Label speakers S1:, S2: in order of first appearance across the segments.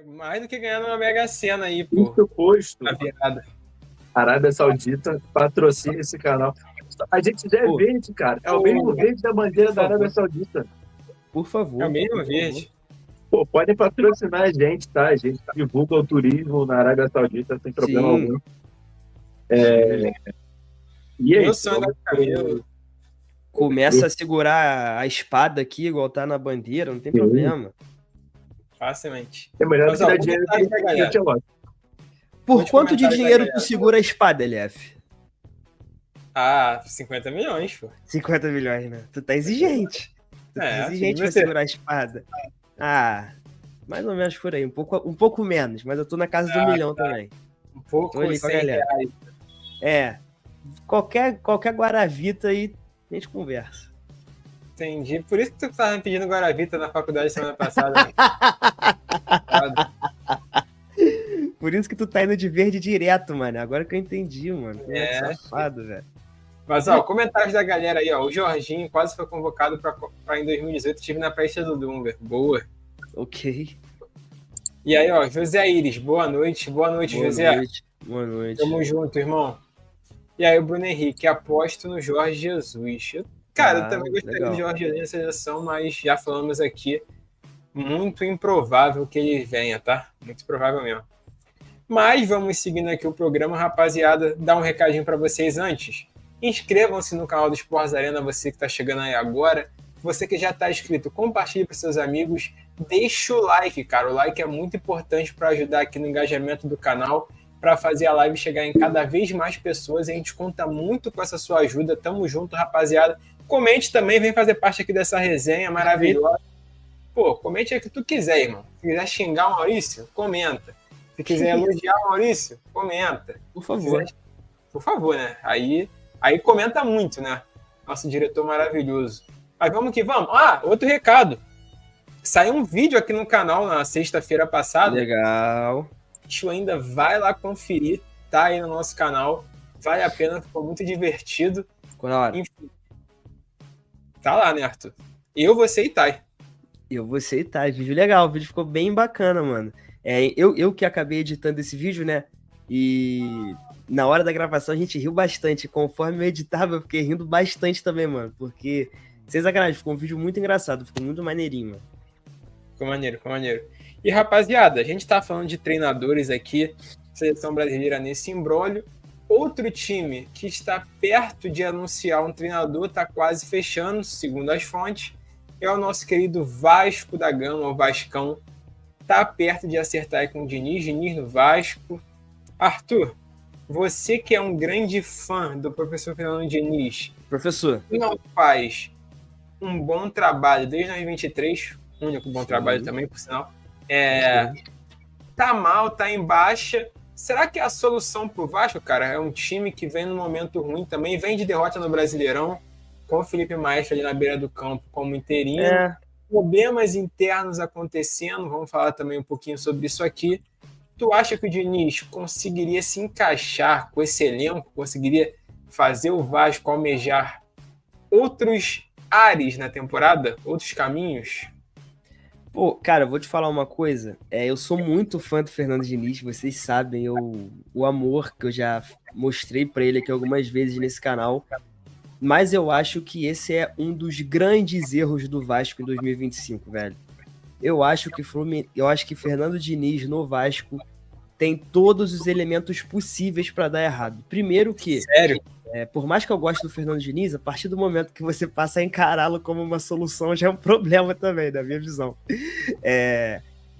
S1: Mais do que ganhar numa Mega Sena aí, pô.
S2: Isso posto,
S1: Na virada.
S2: Arábia Saudita patrocina esse canal. A gente já é
S3: Pô.
S2: verde, cara. É o mesmo verde da bandeira da Arábia Saudita.
S3: Por favor.
S1: É o mesmo
S3: por
S1: verde.
S2: Pô, podem patrocinar a gente, tá? A gente divulga o turismo na Arábia Saudita sem problema
S3: Sim.
S2: algum. E é
S1: Meu
S2: isso.
S1: sonho da cabelo.
S3: Começa a segurar a espada aqui, igual tá na bandeira, não tem problema.
S1: Facilmente.
S2: É melhor
S1: Mas,
S2: do que
S1: ó,
S2: dar dinheiro
S1: comentários da
S2: pro
S1: galera.
S2: Ancelotti.
S3: Por
S1: Muitos
S3: quanto de
S1: comentários da
S3: dinheiro tu
S1: galera.
S3: segura a espada, LF?
S1: Ah, 50 milhões, pô.
S3: 50 milhões, né? Tu tá exigente. Tu tá
S1: É,
S3: exigente
S1: e
S3: pra
S1: você?
S3: segurar a espada. Ah, mais ou menos por aí. Um pouco menos, mas eu tô na casa do milhão também.
S1: Um pouco,
S3: Tô ali com a
S1: 100
S3: galera.
S1: reais.
S3: É. Qualquer guaravita aí, a gente conversa.
S1: Entendi. Por isso que tu tava me pedindo Guaravita na faculdade semana passada. Né?
S3: Por isso que tu tá indo de verde direto, mano. Agora que eu entendi, mano. Pô,
S1: É.
S3: safado, velho.
S1: Mas, ó, comentários da galera aí, ó. O Jorginho quase foi convocado pra em 2018. Estive na presta do Dunga. Boa.
S3: Ok.
S1: E aí, ó, José Iris, boa noite. Boa noite,
S3: Boa
S1: José.
S3: noite. Boa noite.
S1: Tamo junto, irmão. E aí, o Bruno Henrique, aposto no Jorge Jesus. Cara, eu também gostaria
S3: legal.
S1: do Jorge Jesus na seleção, mas já falamos aqui, muito improvável que ele venha, tá? Muito provável mesmo. Mas vamos seguindo aqui o programa, rapaziada. Dar um recadinho para vocês antes. Inscrevam-se no canal do Sports Arena, você que está chegando aí agora. Você que já está inscrito, compartilhe para seus amigos. Deixa o like, cara. O like é muito importante para ajudar aqui no engajamento do canal, para fazer a live chegar em cada vez mais pessoas. A gente conta muito com essa sua ajuda. Tamo junto, rapaziada. Comente também, vem fazer parte aqui dessa resenha maravilhosa. Pô, comente aí o que tu quiser, irmão. Se quiser xingar o Maurício, comenta. Se quiser elogiar o Maurício, comenta.
S3: Por favor.
S1: Por favor, né? Aí comenta muito, né? Nosso diretor maravilhoso. Mas vamos que vamos. Ah, outro recado. Saiu um vídeo aqui no canal na sexta-feira passada.
S3: Legal.
S1: Tu ainda vai lá conferir. Tá aí no nosso canal. Vale a pena, ficou muito divertido.
S3: Ficou na hora.
S1: Enfim. Tá lá, né, Arthur? Eu, você e Thay.
S3: Vídeo legal, o vídeo ficou bem bacana, mano. Eu que acabei editando esse vídeo, né? E na hora da gravação a gente riu bastante. Conforme eu editava, eu fiquei rindo bastante também, mano. Porque, sem sacanagem, ficou um vídeo muito engraçado, ficou muito maneirinho, mano.
S1: Ficou maneiro. E, rapaziada, a gente tá falando de treinadores aqui, seleção brasileira nesse imbróglio. Outro time que está perto de anunciar um treinador, tá quase fechando, segundo as fontes, é o nosso querido Vasco da Gama, o Vascão. Tá perto de acertar aí com o Diniz no Vasco. Arthur, você que é um grande fã do professor Fernando Diniz,
S3: Professor,
S1: não faz um bom trabalho desde 2023, único bom trabalho também, por sinal. Tá mal, tá em baixa. Será que a solução pro Vasco, cara, é um time que vem num momento ruim também, vem de derrota no Brasileirão, com o Felipe Maestro ali na beira do campo como interino, problemas internos acontecendo, vamos falar também um pouquinho sobre isso aqui. Tu acha que o Diniz conseguiria se encaixar com esse elenco, conseguiria fazer o Vasco almejar outros ares na temporada, outros caminhos?
S3: Pô, cara, eu vou te falar uma coisa. Eu sou muito fã do Fernando Diniz, vocês sabem o amor que eu já mostrei pra ele aqui algumas vezes nesse canal. Mas eu acho que esse é um dos grandes erros do Vasco em 2025, velho. Eu acho que Fernando Diniz no Vasco tem todos os elementos possíveis pra dar errado. Primeiro que,
S1: Sério?
S3: por mais que eu goste do Fernando Diniz, a partir do momento que você passa a encará-lo como uma solução, já é um problema também, na minha visão.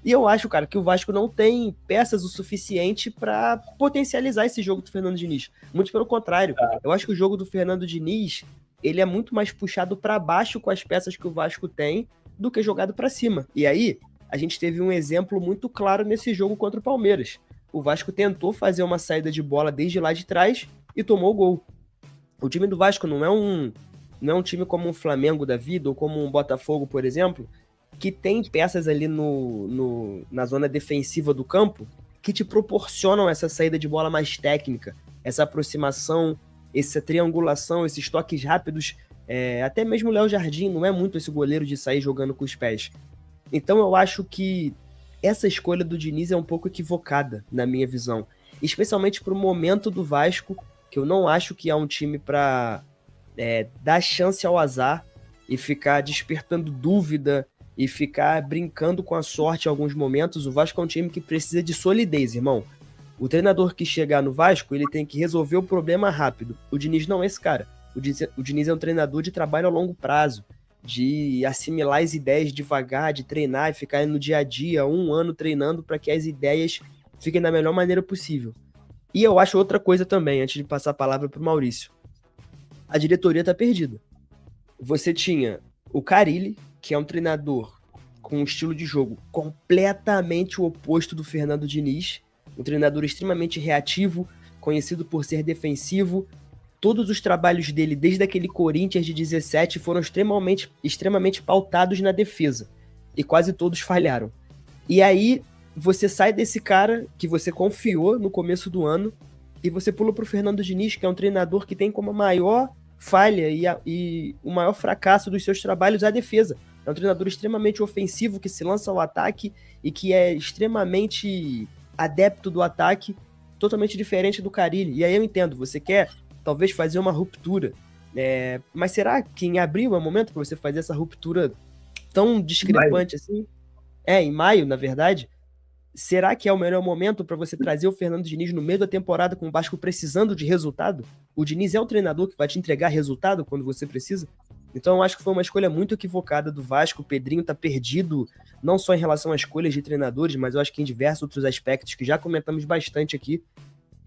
S3: E eu acho, cara, que o Vasco não tem peças o suficiente pra potencializar esse jogo do Fernando Diniz. Muito pelo contrário. Eu acho que o jogo do Fernando Diniz, ele é muito mais puxado pra baixo com as peças que o Vasco tem do que jogado pra cima. E aí, a gente teve um exemplo muito claro nesse jogo contra o Palmeiras. O Vasco tentou fazer uma saída de bola desde lá de trás e tomou o gol. O time do Vasco não é um time como um Flamengo da vida ou como um Botafogo, por exemplo, que tem peças ali na zona defensiva do campo que te proporcionam essa saída de bola mais técnica, essa aproximação, essa triangulação, esses toques rápidos. Até mesmo o Léo Jardim não é muito esse goleiro de sair jogando com os pés. Então eu acho que essa escolha do Diniz é um pouco equivocada, na minha visão. Especialmente pro momento do Vasco, que eu não acho que é um time para dar chance ao azar e ficar despertando dúvida e ficar brincando com a sorte em alguns momentos. O Vasco é um time que precisa de solidez, irmão. O treinador que chegar no Vasco, ele tem que resolver o problema rápido. O Diniz não é esse cara. O Diniz é um treinador de trabalho a longo prazo, de assimilar as ideias devagar, de treinar e ficar no dia a dia, 1 ano treinando para que as ideias fiquem da melhor maneira possível. E eu acho outra coisa também, antes de passar a palavra para o Maurício. A diretoria tá perdida. Você tinha o Carille, que é um treinador com um estilo de jogo completamente o oposto do Fernando Diniz, um treinador extremamente reativo, conhecido por ser defensivo. Todos os trabalhos dele, desde aquele Corinthians de 17, foram extremamente pautados na defesa. E quase todos falharam. E aí, você sai desse cara que você confiou no começo do ano e você pula pro Fernando Diniz, que é um treinador que tem como maior falha e o maior fracasso dos seus trabalhos a defesa. É um treinador extremamente ofensivo, que se lança ao ataque e que é extremamente adepto do ataque, totalmente diferente do Carille. E aí eu entendo, você quer talvez fazer uma ruptura, mas será que em abril é o momento para você fazer essa ruptura tão discrepante assim? Em maio, na verdade. Será que é o melhor momento para você trazer o Fernando Diniz no meio da temporada com o Vasco precisando de resultado? O Diniz é o treinador que vai te entregar resultado quando você precisa? Então eu acho que foi uma escolha muito equivocada do Vasco. O Pedrinho tá perdido, não só em relação às escolhas de treinadores, mas eu acho que em diversos outros aspectos que já comentamos bastante aqui.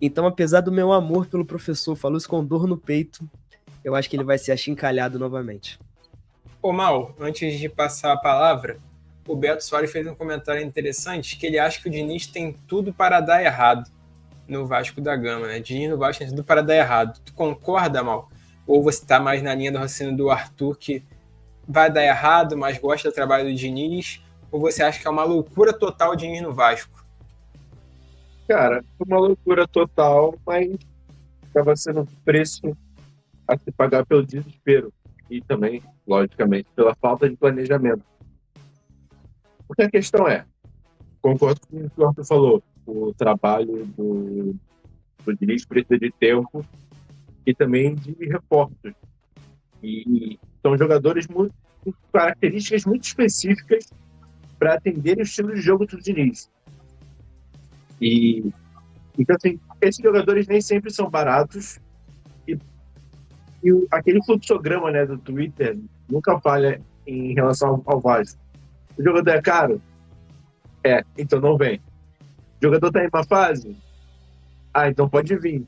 S3: Então, apesar do meu amor pelo professor, falou isso com dor no peito, eu acho que ele vai ser achincalhado novamente.
S1: Ô Mal, antes de passar a palavra, o Beto Soares fez um comentário interessante, que ele acha que o Diniz tem tudo para dar errado no Vasco da Gama, né? Diniz no Vasco tem tudo para dar errado. Tu concorda, Mal? Ou você tá mais na linha do raciocínio do Arthur, que vai dar errado, mas gosta do trabalho do Diniz? Ou você acha que é uma loucura total o Diniz no Vasco?
S2: Cara, foi uma loucura total, mas estava sendo um preço a se pagar pelo desespero. E também, logicamente, pela falta de planejamento. Porque a questão concordo com o que o Arthur falou, o trabalho do Diniz precisa de tempo e também de reforços. E são jogadores com características muito específicas para atender o estilo de jogo do Diniz. E então, assim, esses jogadores nem sempre são baratos e aquele fluxograma, né, do Twitter nunca falha em relação ao Vasco. O jogador é caro? Então não vem. O jogador tá em uma fase? Então pode vir.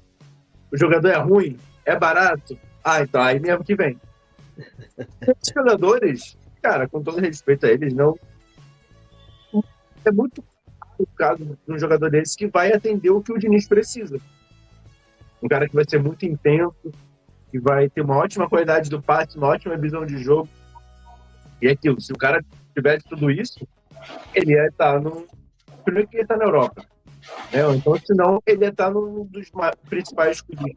S2: O jogador é ruim? É barato? Então aí mesmo que vem. Esses jogadores, cara, com todo respeito a eles, não... É muito o caso de um jogador desse que vai atender o que o Diniz precisa. Um cara que vai ser muito intenso, que vai ter uma ótima qualidade do passe, uma ótima visão de jogo. E é aquilo, se o cara tivesse tudo isso, ele ia estar no... Primeiro que ele está na Europa. Né? Então, senão, ele ia estar num dos principais clubes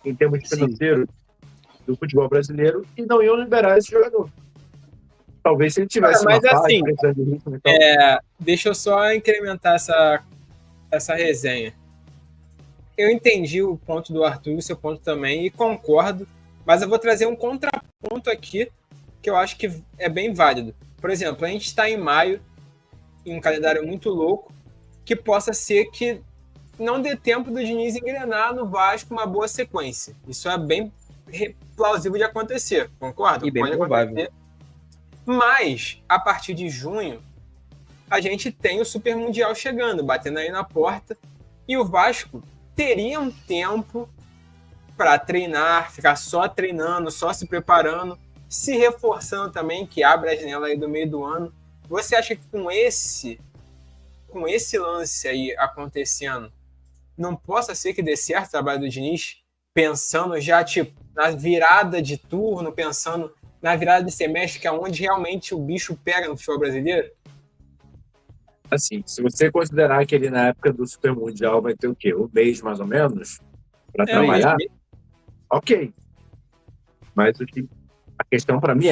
S2: em termos financeiros do futebol brasileiro e não iam liberar esse jogador. Talvez se ele tivesse
S1: mas
S2: uma
S1: assim,
S2: fase, de ritmo, então...
S1: deixa eu só incrementar essa resenha. Eu entendi o ponto do Arthur, o seu ponto também, e concordo, mas eu vou trazer um contraponto aqui que eu acho que é bem válido. Por exemplo, a gente está em maio, em um calendário muito louco, que possa ser que não dê tempo do Diniz engrenar no Vasco uma boa sequência. Isso é bem plausível de acontecer, concorda?
S3: E bem provável.
S1: Mas, a partir de junho, a gente tem o Super Mundial chegando, batendo aí na porta, e o Vasco teria um tempo para treinar, ficar só treinando, só se preparando, se reforçando também, que abre a janela aí do meio do ano. Você acha que com esse lance aí acontecendo, não possa ser que dê certo o trabalho do Diniz, pensando já, tipo, na virada de turno, pensando na virada de semestre, que é onde realmente o bicho pega no futebol brasileiro?
S2: Assim, se você considerar que ele na época do Super Mundial vai ter o quê? Um mês, mais ou menos, para trabalhar? Ok. Mas a questão para mim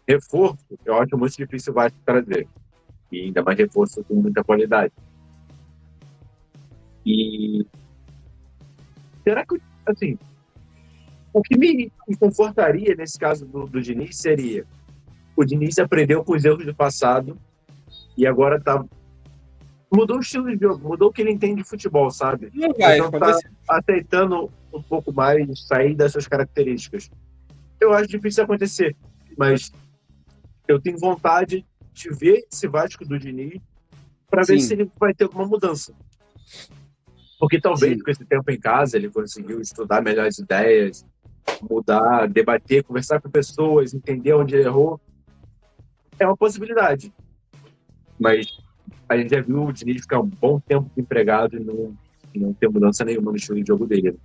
S2: reforço, eu acho muito difícil o Vasco trazer. E ainda mais reforço com muita qualidade. E será que, assim, o que me confortaria nesse caso do Diniz seria o Diniz aprendeu com os erros do passado e agora mudou o estilo de jogo, mudou o que ele entende de futebol, sabe?
S1: Não vai
S2: Então tá
S1: acontecer.
S2: aceitando um pouco mais sair das suas características. Eu acho difícil acontecer, mas eu tenho vontade de ver esse Vasco do Diniz para ver se ele vai ter alguma mudança. Porque talvez com esse tempo em casa ele conseguiu estudar melhores ideias, mudar, debater, conversar com pessoas, entender onde ele errou. É uma possibilidade. Mas a gente já viu o Diniz ficar um bom tempo empregado e não ter mudança nenhuma no estilo de jogo dele.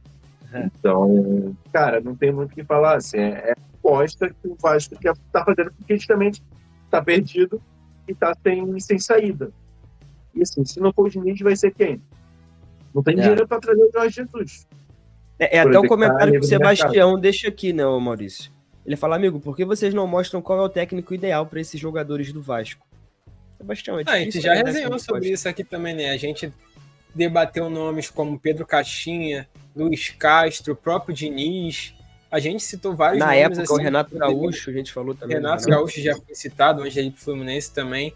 S2: Então, cara, não tem muito o que falar. Assim, é aposta que o Vasco tá fazendo porque justamente tá perdido e tá sem saída. E assim, se não for o Diniz, vai ser quem? Não tem dinheiro para trazer o Jorge Jesus.
S3: Até o comentário que o Sebastião deixa aqui, né, Maurício? Ele fala, amigo, por que vocês não mostram qual é o técnico ideal para esses jogadores do Vasco? Sebastião, é difícil.
S1: A gente já resenhou sobre isso aqui também, né? A gente debateu nomes como Pedro Caixinha, Luiz Castro, o próprio Diniz. A gente citou vários
S3: nomes.
S1: Na época,
S3: assim, o Renato Gaúcho, a gente falou também.
S1: Renato Gaúcho já foi citado, antes de ir pro Fluminense também.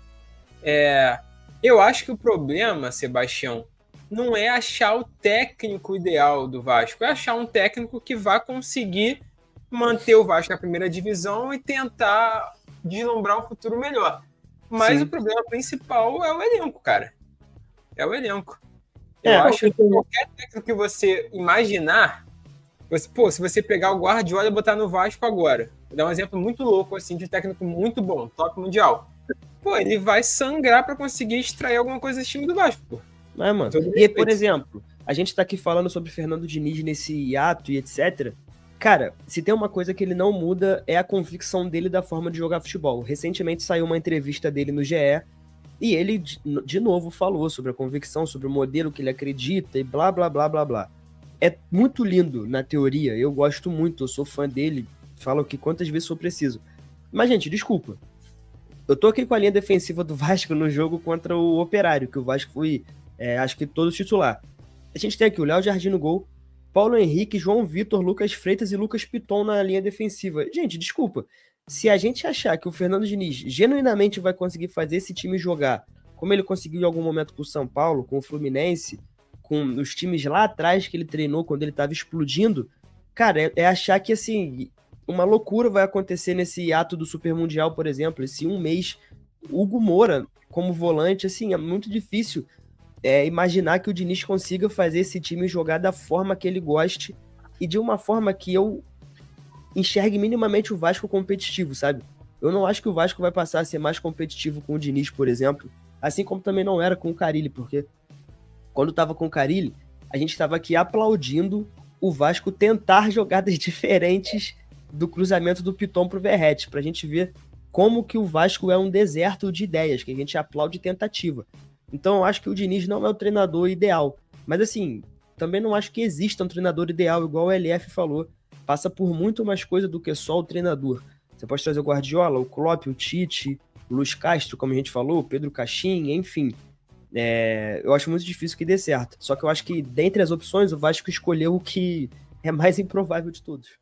S1: Eu acho que o problema, Sebastião, não é achar o técnico ideal do Vasco, é achar um técnico que vá conseguir manter o Vasco na primeira divisão e tentar deslumbrar um futuro melhor. Mas o problema principal é o elenco, cara. É o elenco. Eu acho que qualquer técnico que você imaginar, se você pegar o Guardiola e botar no Vasco agora, vou dar um exemplo muito louco, assim, de técnico muito bom, top mundial. Ele vai sangrar para conseguir extrair alguma coisa desse time do Vasco, pô.
S3: Mano. E, por exemplo, a gente tá aqui falando sobre Fernando Diniz nesse hiato e etc. Cara, se tem uma coisa que ele não muda é a convicção dele da forma de jogar futebol. Recentemente saiu uma entrevista dele no GE e ele, de novo, falou sobre a convicção, sobre o modelo que ele acredita e blá, blá, blá, blá, blá. É muito lindo na teoria, eu gosto muito, eu sou fã dele, falo que quantas vezes for preciso. Mas, gente, desculpa. Eu tô aqui com a linha defensiva do Vasco no jogo contra o Operário, que o Vasco foi, acho que todo titular. A gente tem aqui o Léo Jardim no gol, Paulo Henrique, João Vitor, Lucas Freitas e Lucas Piton na linha defensiva. Gente, desculpa. Se a gente achar que o Fernando Diniz genuinamente vai conseguir fazer esse time jogar como ele conseguiu em algum momento com o São Paulo, com o Fluminense, com os times lá atrás que ele treinou quando ele estava explodindo, cara, é achar que, assim, uma loucura vai acontecer nesse ato do Super Mundial, por exemplo, esse um mês. Hugo Moura como volante, assim, é muito difícil imaginar que o Diniz consiga fazer esse time jogar da forma que ele goste e de uma forma que eu enxergue minimamente o Vasco competitivo, sabe? Eu não acho que o Vasco vai passar a ser mais competitivo com o Diniz, por exemplo, assim como também não era com o Carille, porque quando tava com o Carille, a gente tava aqui aplaudindo o Vasco tentar jogadas diferentes do cruzamento do Piton pro Verratti, pra gente ver como que o Vasco é um deserto de ideias, que a gente aplaude tentativa. Então eu acho que o Diniz não é o treinador ideal. Mas assim, também não acho que exista um treinador ideal, igual o LF falou. Passa por muito mais coisa do que só o treinador. Você pode trazer o Guardiola, o Klopp, o Tite, o Luiz Castro, como a gente falou, o Pedro Caixinha, enfim. Eu acho muito difícil que dê certo. Só que eu acho que, dentre as opções, o Vasco escolheu o que é mais improvável de todos.